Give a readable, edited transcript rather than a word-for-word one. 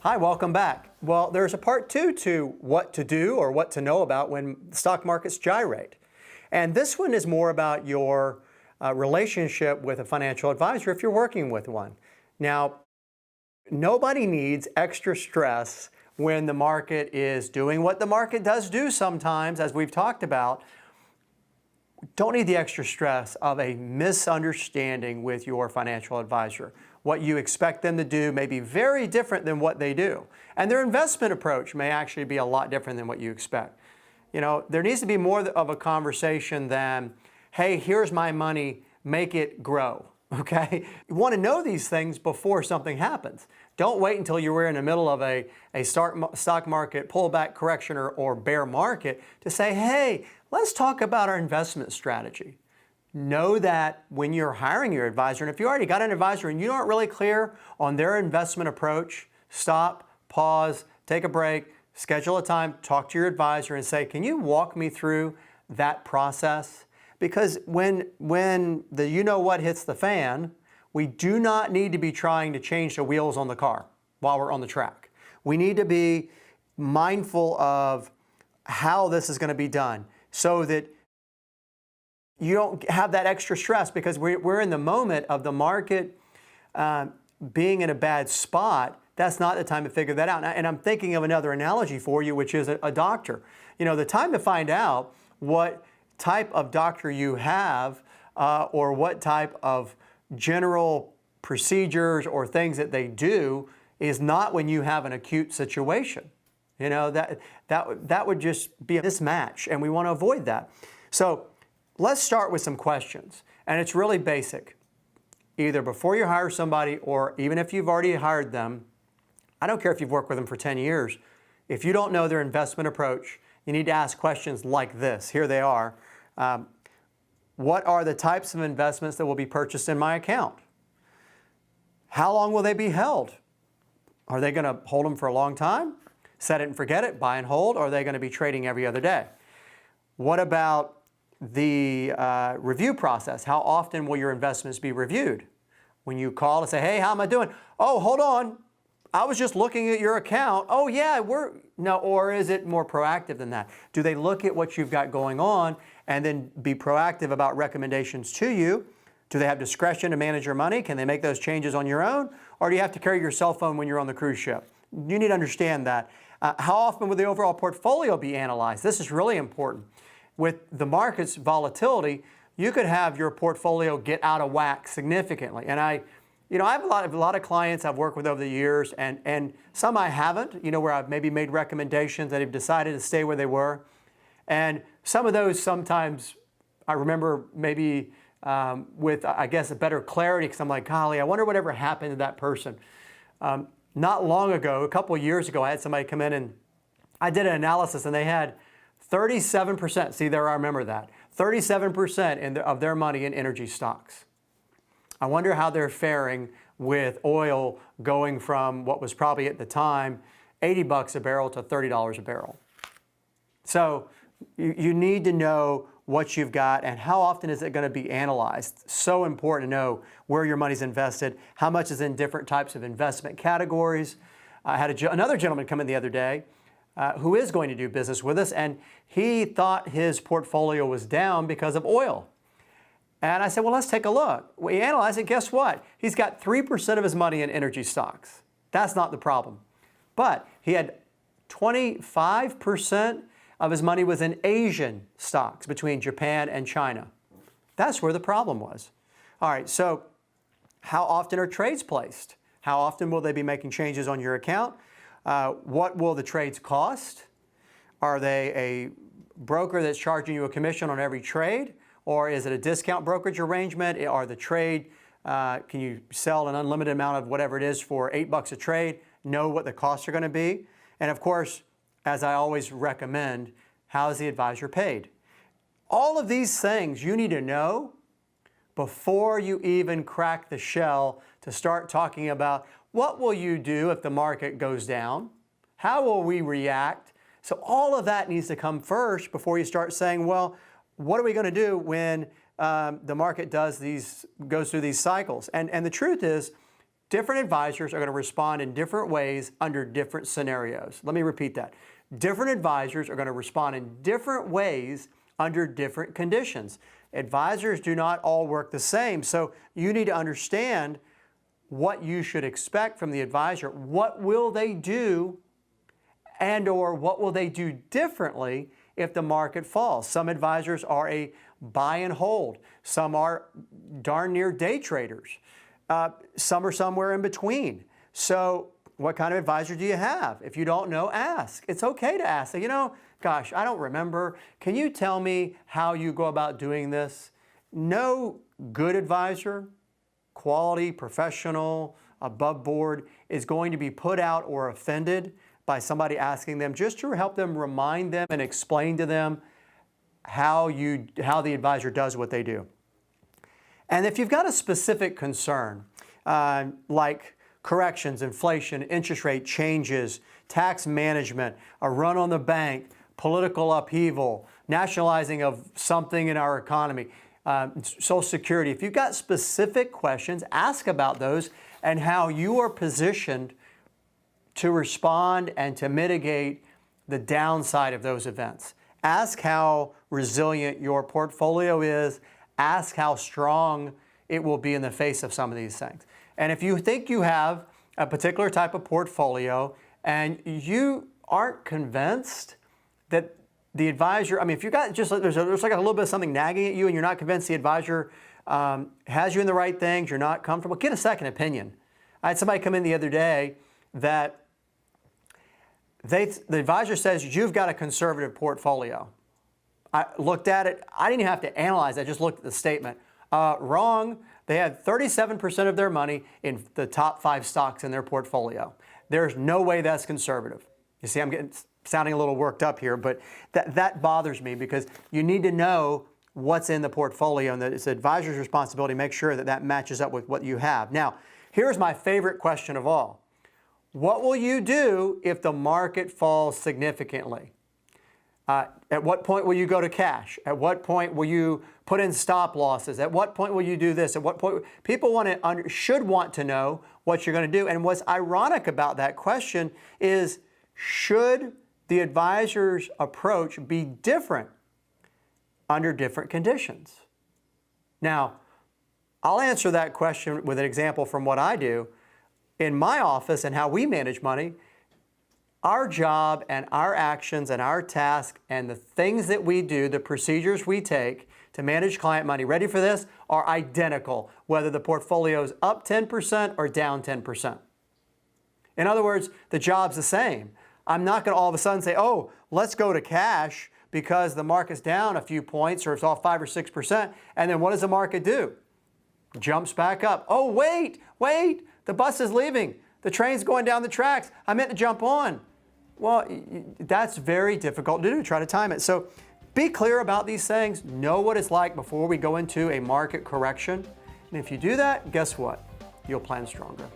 Hi, welcome back. Well, there's a part two to what to do or what to know about when the stock markets gyrate. And this one is more about your relationship with a financial advisor if you're working with one. Now, nobody needs extra stress when the market is doing what the market does do sometimes, as we've talked about. Don't need the extra stress of a misunderstanding with your financial advisor. What you expect them to do may be very different than what they do. And their investment approach may actually be a lot different than what you expect. You know, there needs to be more of a conversation than, hey, here's my money, make it grow, okay? You want to know these things before something happens. Don't wait until you're in the middle of a stock market pullback, correction, or bear market to say, hey, let's talk about our investment strategy. Know that when you're hiring your advisor, and if you already got an advisor and you aren't really clear on their investment approach, stop, pause, take a break, schedule a time, talk to your advisor and say, can you walk me through that process? Because when the you-know-what hits the fan, we do not need to be trying to change the wheels on the car while we're on the track. We need to be mindful of how this is going to be done so that you don't have that extra stress, because we're in the moment of the market being in a bad spot. That's not the time to figure that out. And I'm thinking of another analogy for you, which is a doctor. You know, the time to find out what type of doctor you have or what type of general procedures or things that they do is not when you have an acute situation. You know, that would just be a mismatch, and we want to avoid that. So let's start with some questions, and it's really basic. Either before you hire somebody or even if you've already hired them, I don't care if you've worked with them for 10 years, if you don't know their investment approach, you need to ask questions like this. Here they are. What are the types of investments that will be purchased in my account? How long will they be held? Are they going to hold them for a long time? Set it and forget it, buy and hold, or are they going to be trading every other day? What about the review process? How often will your investments be reviewed? When you call and say, hey, how am I doing? Oh, hold on. I was just looking at your account. Oh, yeah, no, or is it more proactive than that? Do they look at what you've got going on and then be proactive about recommendations to you? Do they have discretion to manage your money? Can they make those changes on your own? Or do you have to carry your cell phone when you're on the cruise ship? You need to understand that. How often will the overall portfolio be analyzed? This is really important. With the market's volatility, you could have your portfolio get out of whack significantly. And I have a lot of clients I've worked with over the years, and some I haven't, where I've maybe made recommendations that have decided to stay where they were. And some of those sometimes I remember maybe with, I guess, a better clarity, because I'm like, golly, I wonder whatever happened to that person. Not long ago, a couple of years ago, I had somebody come in and I did an analysis, and they had 37%, see there, I remember that, 37% of their money in energy stocks. I wonder how they're faring with oil going from what was probably at the time $80 a barrel to $30 a barrel. So you need to know what you've got and how often is it going to be analyzed. So important to know where your money's invested, how much is in different types of investment categories. I had another gentleman come in the other day who is going to do business with us, and he thought his portfolio was down because of oil. And I said, well, let's take a look. We analyzed it, guess what? He's got 3% of his money in energy stocks. That's not the problem. But he had 25% of his money was in Asian stocks between Japan and China. That's where the problem was. All right, so how often are trades placed? How often will they be making changes on your account? What will the trades cost? Are they a broker that's charging you a commission on every trade? Or is it a discount brokerage arrangement? Are the trade, can you sell an unlimited amount of whatever it is for $8 a trade? Know what the costs are going to be? And of course, as I always recommend, how is the advisor paid? All of these things you need to know before you even crack the shell to start talking about what will you do if the market goes down? How will we react? So all of that needs to come first before you start saying, well, what are we going to do when the market goes through these cycles? And the truth is, Different advisors are going to respond in different ways under different scenarios. Let me repeat that. Different advisors are going to respond in different ways under different conditions. Advisors do not all work the same, so you need to understand what you should expect from the advisor. What will they do, and or what will they do differently if the market falls? Some advisors are a buy and hold. Some are darn near day traders. Some are somewhere in between. So what kind of advisor do you have? If you don't know, ask. It's okay to ask. You know, gosh, I don't remember. Can you tell me how you go about doing this? No good advisor, quality, professional, above board, is going to be put out or offended by somebody asking them, just to help them, remind them and explain to them how the advisor does what they do. And if you've got a specific concern, like corrections, inflation, interest rate changes, tax management, a run on the bank, political upheaval, nationalizing of something in our economy, Social Security, if you've got specific questions, ask about those and how you are positioned to respond and to mitigate the downside of those events. Ask how resilient your portfolio is. Ask how strong it will be in the face of some of these things. And if you think you have a particular type of portfolio and you aren't convinced that the advisor, I mean, if you got just, there's like a little bit of something nagging at you and you're not convinced the advisor has you in the right things, you're not comfortable, get a second opinion. I had somebody come in the other day that the advisor says, you've got a conservative portfolio. I looked at it. I didn't even have to analyze it. I just looked at the statement. Wrong. They had 37% of their money in the top 5 stocks in their portfolio. There's no way that's conservative. You see, I'm sounding a little worked up here, but that bothers me because you need to know what's in the portfolio, and that it's the advisor's responsibility to make sure that that matches up with what you have. Now, here's my favorite question of all. What will you do if the market falls significantly? At what point will you go to cash? At what point will you put in stop losses? At what point will you do this? At what point? People should want to know what you're going to do. And what's ironic about that question is, should the advisor's approach be different under different conditions? Now, I'll answer that question with an example from what I do. In my office and how we manage money, our job and our actions and our task and the things that we do, the procedures we take to manage client money, ready for this, are identical, whether the portfolio is up 10% or down 10%. In other words, the job's the same. I'm not going to all of a sudden say, oh, let's go to cash because the market's down a few points or it's off 5 or 6%. And then what does the market do? Jumps back up. Oh, wait, the bus is leaving. The train's going down the tracks. I meant to jump on. Well, that's very difficult to do, try to time it. So be clear about these things. Know what it's like before we go into a market correction. And if you do that, guess what? You'll plan stronger.